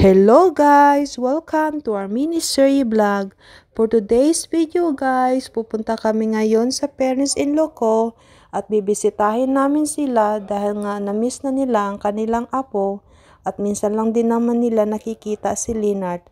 Hello guys! Welcome to our mini series vlog. For today's video guys, pupunta kami ngayon sa parents-in-law ko at bibisitahin namin sila dahil nga na-miss na nila ang kanilang apo at minsan lang din naman nila nakikita si Leonard.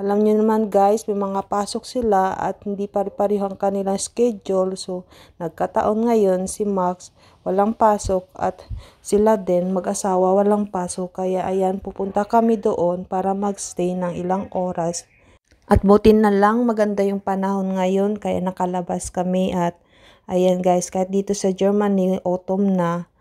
Alam niyo naman guys, may mga pasok sila at hindi pare-pareho ang kanilang schedule. So, nagkataon ngayon si Max walang pasok at sila din mag-asawa walang pasok. Kaya ayan, pupunta kami doon para magstay ng ilang oras. At buti na lang maganda yung panahon ngayon kaya nakalabas kami at ayan guys, kahit dito sa Germany, autumn na,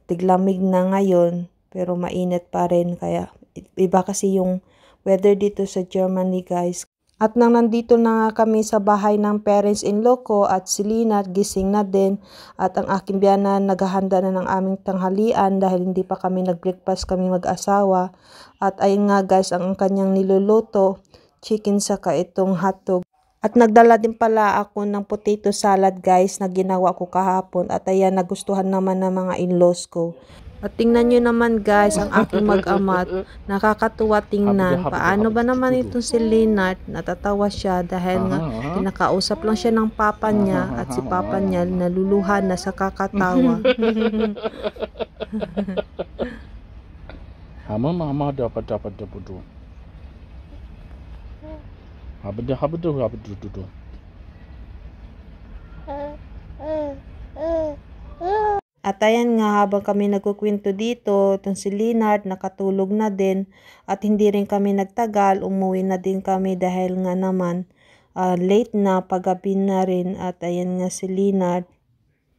tiglamig na ngayon pero mainit pa rin. Kaya iba kasi yung weather dito sa Germany guys. At nang nandito na nga kami sa bahay ng parents-in-law ko at si Lina gising na din at ang aking biyanan naghahanda na ng aming tanghalian dahil hindi pa kami nag-breakfast kami mag-asawa. At ayun nga guys, ang kanyang niluluto, chicken saka itong hotdog. At nagdala din pala ako ng potato salad guys na ginawa ko kahapon at ayan, nagustuhan naman ng mga in-laws ko. At tingnan nyo naman guys, ang aking mag-amat, nakakatuwa tingnan. Paano ba naman itong si Leonard? Natatawa siya dahil nga pinakausap lang siya ng papa niya at si papa niya naluluhan na sa kakatawa. Mama dapat betul. Betul. At ayan nga, habang kami nagkukwento dito, itong si Leonard nakatulog na din at hindi rin kami nagtagal, umuwi na din kami dahil nga naman late na, paggabi na rin. At ayan nga si Leonard,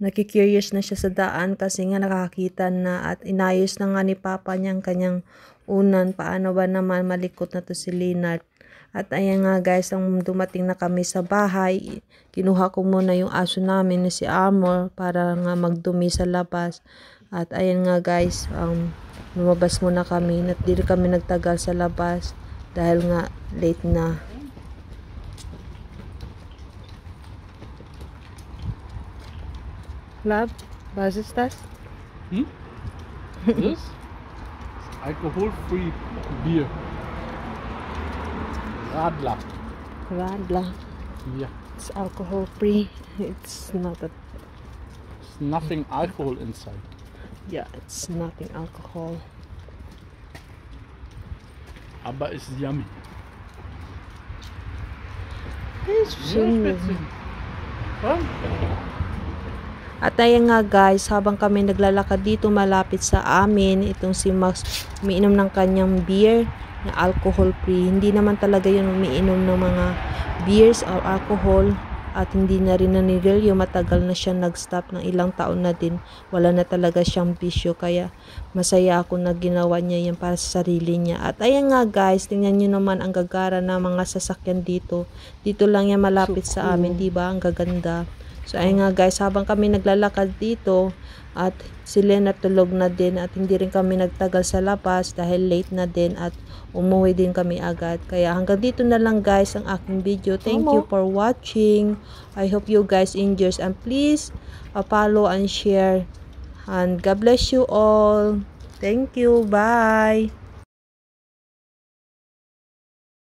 nakikurious na siya sa daan kasi nga nakakita na at inayos na nga ni papa niya ang kanyang unan. Paano ba naman malikot na to si Leonard? At ayan nga guys, ang dumating na kami sa bahay, kinuha ko muna yung aso namin na si Amor para nga magdumi sa labas. At ayan nga guys, lumabas muna kami at di kami nagtagal sa labas dahil nga late na. Love, was ist das? This? Alcohol-free beer. Radler. Radler. Yeah. It's alcohol free. It's nothing alcohol inside. Yeah, it's nothing alcohol. Aber it's yummy. It's At ayan nga guys, habang kami naglalakad dito malapit sa amin, itong si Max umiinom ng kanyang beer na alcohol free. Hindi naman talaga yun umiinom ng mga beers or alcohol at hindi na rin naninigarilyo. Matagal na siya nag-stop, ng ilang taon na din. Wala na talaga siyang bisyo kaya masaya ako na ginawa niya yan para sa sarili niya. At ayan nga guys, tingnan nyo naman ang gagara ng mga sasakyan dito. Dito lang yan malapit sa amin, diba? Ang gaganda. So ayun nga guys, habang kami naglalakad dito at si Lena tulog na din at hindi rin kami nagtagal sa labas dahil late na din at umuwi din kami agad. Kaya hanggang dito na lang guys ang aking video. Thank you for watching. I hope you guys enjoy and please follow and share. And God bless you all. Thank you. Bye.